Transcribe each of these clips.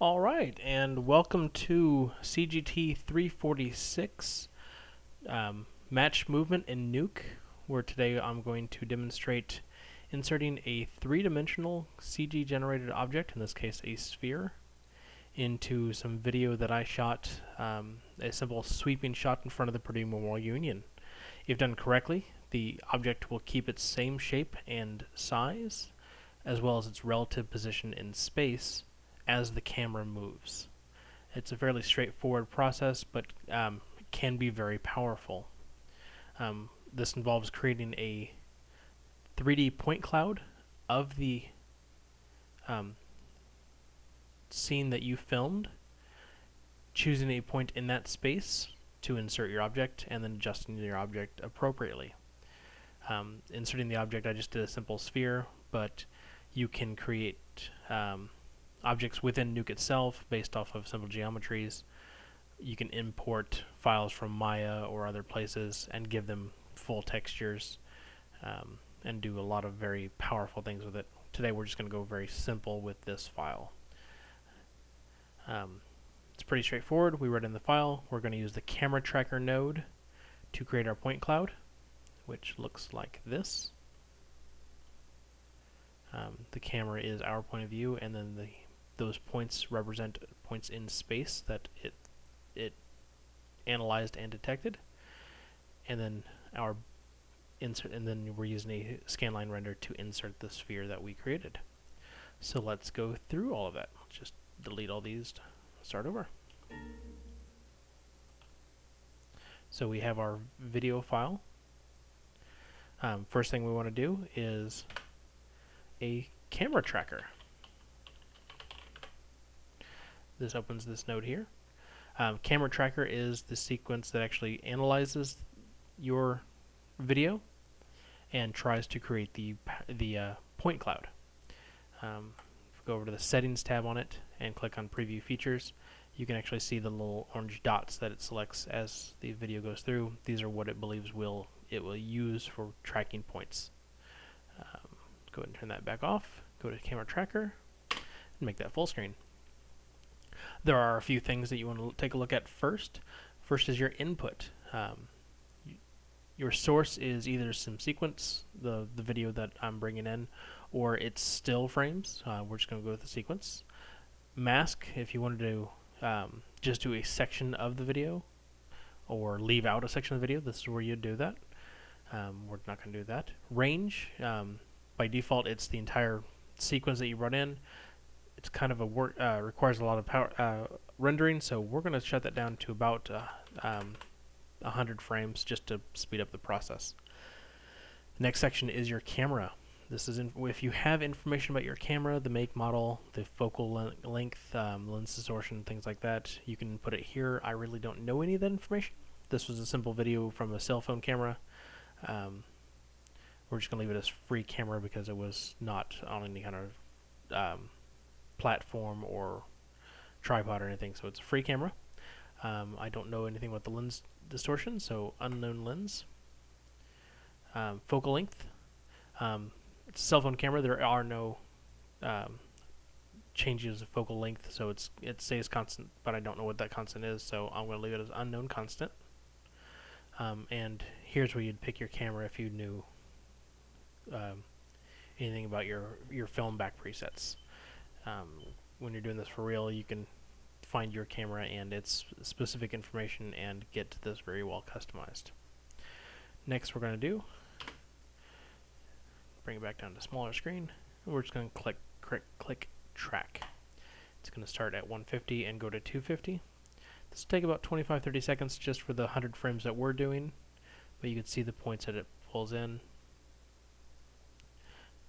Alright, and welcome to CGT 346 Match Movement in Nuke, where today I'm going to demonstrate inserting a three-dimensional CG generated object, in this case a sphere, into some video that I shot, a simple sweeping shot in front of the Purdue Memorial Union. If done correctly, the object will keep its same shape and size, as well as its relative position in space, as the camera moves. It's a fairly straightforward process, but it can be very powerful. This involves creating a 3D point cloud of the scene that you filmed, choosing a point in that space to insert your object, and then adjusting your object appropriately. Inserting the object, I just did a simple sphere, but you can create objects within Nuke itself based off of simple geometries. You can import files from Maya or other places and give them full textures and do a lot of very powerful things with it. Today we're just going to go very simple with this file. It's pretty straightforward. We wrote in the file. We're going to use the camera tracker node to create our point cloud, which looks like this. The camera is our point of view, and then those points represent points in space that it analyzed and detected, and then we're using a scanline render to insert the sphere that we created. So let's go through all of that. Just delete all these to start over. So we have our video file. First thing we want to do is a camera tracker. This opens this node here. Camera tracker is the sequence that actually analyzes your video and tries to create the point cloud. Go over to the settings tab on it and click on preview features. You can actually see the little orange dots that it selects as the video goes through. These are what it believes it will use for tracking points. Go ahead and turn that back off. Go to camera tracker and make that full screen. There are a few things that you want to take a look at first. First is your input. Your source is either some sequence, the video that I'm bringing in, or it's still frames. We're just going to go with the sequence. Mask, if you wanted to just do a section of the video or leave out a section of the video, this is where you'd do that. We're not going to do that. Range, by default, it's the entire sequence that you run in. It's kind of a requires a lot of power rendering, so we're going to shut that down to about 100 frames just to speed up the process. The next section is your camera. This is if you have information about your camera, the make, model, the focal length, lens distortion, things like that, you can put it here. I really don't know any of that information. This was a simple video from a cell phone camera. We're just going to leave it as free camera because it was not on any kind of platform or tripod or anything, so it's a free camera. I don't know anything about the lens distortion, so unknown lens. Focal length. It's a cell phone camera. There are no changes of focal length, so it stays constant, but I don't know what that constant is, so I'm going to leave it as unknown constant. And here's where you'd pick your camera if you knew anything about your film back presets. When you're doing this for real, you can find your camera and its specific information and get this very well customized. Next, we're going to bring it back down to smaller screen, and we're just going to click track. It's going to start at 150 and go to 250. This will take about 25-30 seconds just for the 100 frames that we're doing, but you can see the points that it pulls in.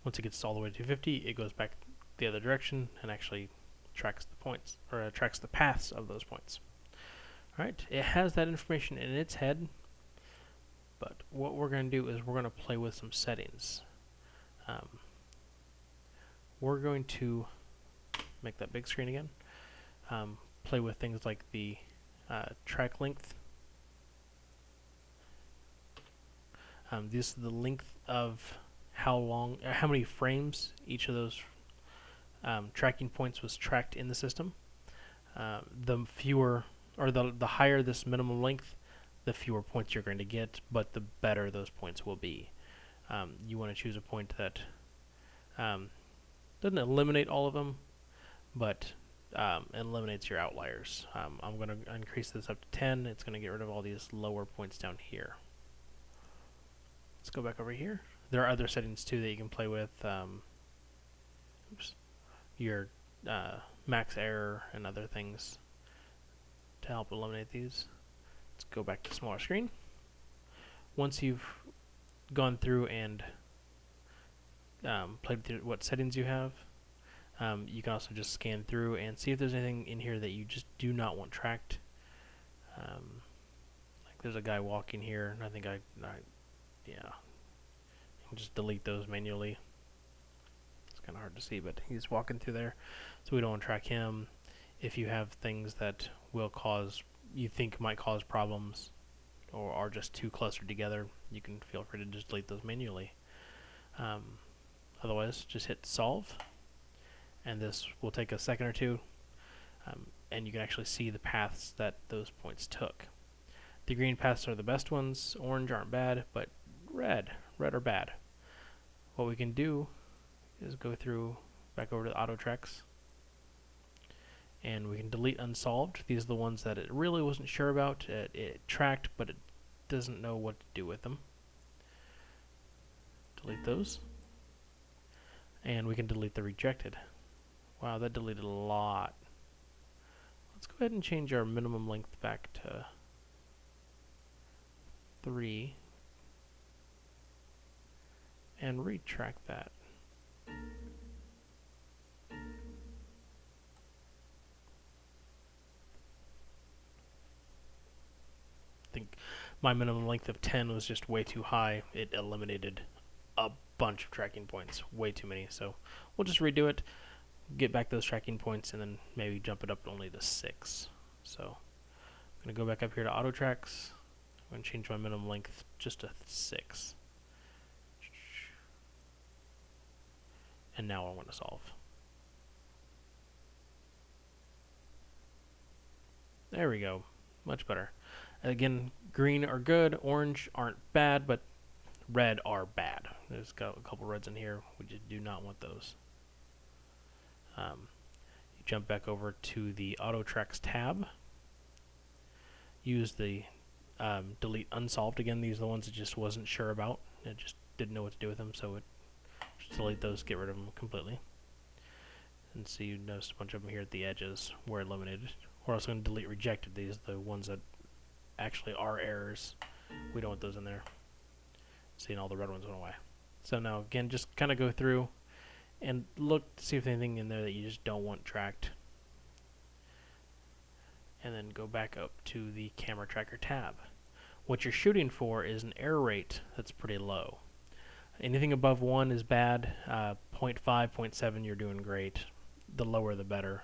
Once it gets all the way to 250, it goes back the other direction and actually tracks the points, or tracks the paths of those points. Alright, it has that information in its head, but what we're going to do is we're going to play with some settings. We're going to make that big screen again, play with things like the track length. This is the length of how many frames each of those tracking points was tracked in the system. the fewer, or the higher this minimum length, the fewer points you're going to get, but the better those points will be. You want to choose a point that doesn't eliminate all of them, but eliminates your outliers. I'm going to increase this up to 10. It's going to get rid of all these lower points down here. Let's go back over here. There are other settings too that you can play with. Your max error and other things to help eliminate these. Let's go back to smaller screen. Once you've gone through and played through what settings you have, you can also just scan through and see if there's anything in here that you just do not want tracked. Like there's a guy walking here, and I think yeah, you can just delete those manually. It's kind of hard to see, but he's walking through there, so we don't want to track him. If you have things that you think might cause problems, or are just too clustered together, you can feel free to just delete those manually. Otherwise, just hit solve, and this will take a second or two, and you can actually see the paths that those points took. The green paths are the best ones, orange aren't bad, but red are bad. What we can do is go through back over to the auto tracks, and we can delete unsolved. These are the ones that it really wasn't sure about. It tracked, but it doesn't know what to do with them. Delete those. And we can delete the rejected. Wow, that deleted a lot. Let's go ahead and change our minimum length back to 3 and retract that. I think my minimum length of 10 was just way too high. It eliminated a bunch of tracking points, way too many. So we'll just redo it, get back those tracking points, and then maybe jump it up only to 6. So I'm going to go back up here to auto tracks. I'm going to change my minimum length just to 6. And now I want to solve. There we go. Much better. Again, green are good, orange aren't bad, but red are bad. There's got a couple reds in here. We just do not want those. You jump back over to the Auto Tracks tab. Use the delete unsolved. Again, these are the ones it just wasn't sure about. It just didn't know what to do with them, so it just delete those, get rid of them completely. And so you notice a bunch of them here at the edges were eliminated. We're also going to delete rejected. These are the ones that actually are errors. We don't want those in there. Seeing all the red ones went away. So now again, just kind of go through and look to see if there's anything in there that you just don't want tracked. And then go back up to the camera tracker tab. What you're shooting for is an error rate that's pretty low. Anything above 1 is bad. 0.5, 0.7, you're doing great. The lower the better.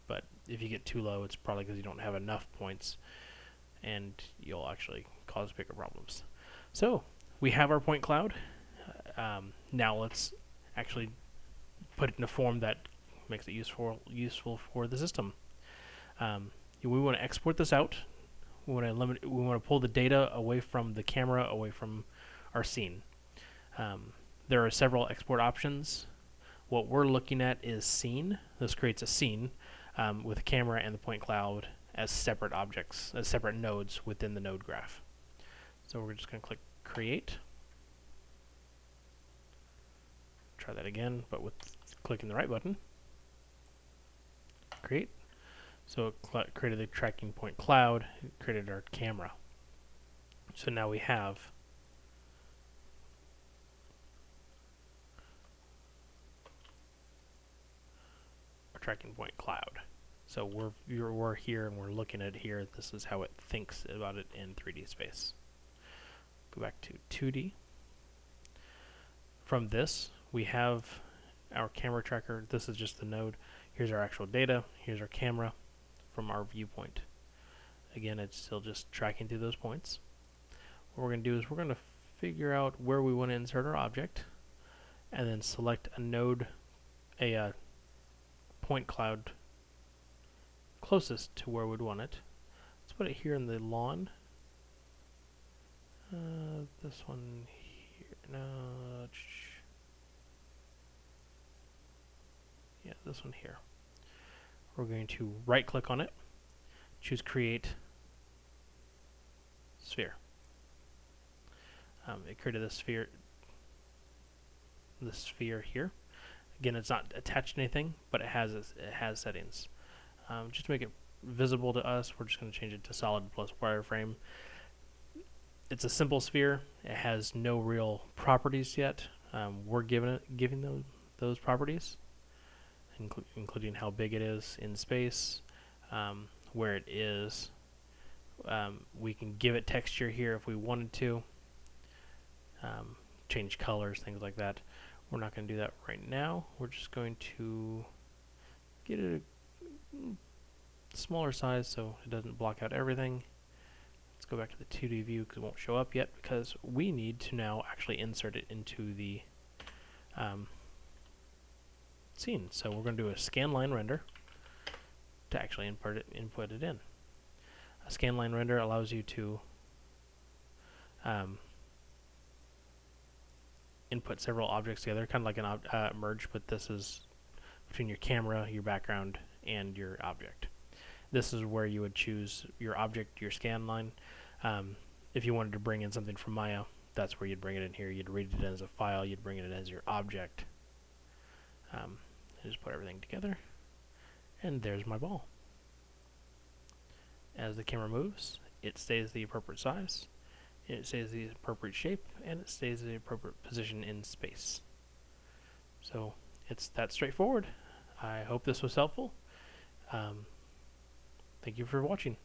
But if you get too low, it's probably because you don't have enough points, and you'll actually cause bigger problems. So we have our point cloud. Now let's actually put it in a form that makes it useful for the system. We want to export this out. We want to pull the data away from the camera, away from our scene. There are several export options. What we're looking at is scene. This creates a scene with the camera and the point cloud as separate objects, as separate nodes within the node graph. So we're just going to click create. Try that again, but with clicking the right button. Create. So it created the tracking point cloud, it created our camera. So now we have our tracking point cloud. So we're here and we're looking at it here. This is how it thinks about it in 3D space. Go back to 2D. From this, we have our camera tracker. This is just the node. Here's our actual data. Here's our camera from our viewpoint. Again, it's still just tracking through those points. What we're going to do is we're going to figure out where we want to insert our object, and then select a node, a point cloud closest to where we'd want it. Let's put it here in the lawn. This one here. No. Yeah, this one here. We're going to right click on it, choose create sphere. It created this sphere here. Again, it's not attached to anything, but it has settings. Just to make it visible to us, we're just going to change it to solid plus wireframe. It's a simple sphere. It has no real properties yet. We're giving those properties, including how big it is in space, where it is. We can give it texture here if we wanted to. Change colors, things like that. We're not going to do that right now. We're just going to get it a smaller size so it doesn't block out everything. Let's go back to the 2D view because it won't show up yet, because we need to now actually insert it into the scene. So we're going to do a scan line render to actually input it in. A scan line render allows you to input several objects together, kind of like an merge, but this is between your camera, your background, and your object. This is where you would choose your object, your scan line. If you wanted to bring in something from Maya, that's where you'd bring it in here. You'd read it as a file, you'd bring it in as your object. Just put everything together, and there's my ball. As the camera moves, it stays the appropriate size, it stays the appropriate shape, and it stays the appropriate position in space. So it's that straightforward. I hope this was helpful. Thank you for watching.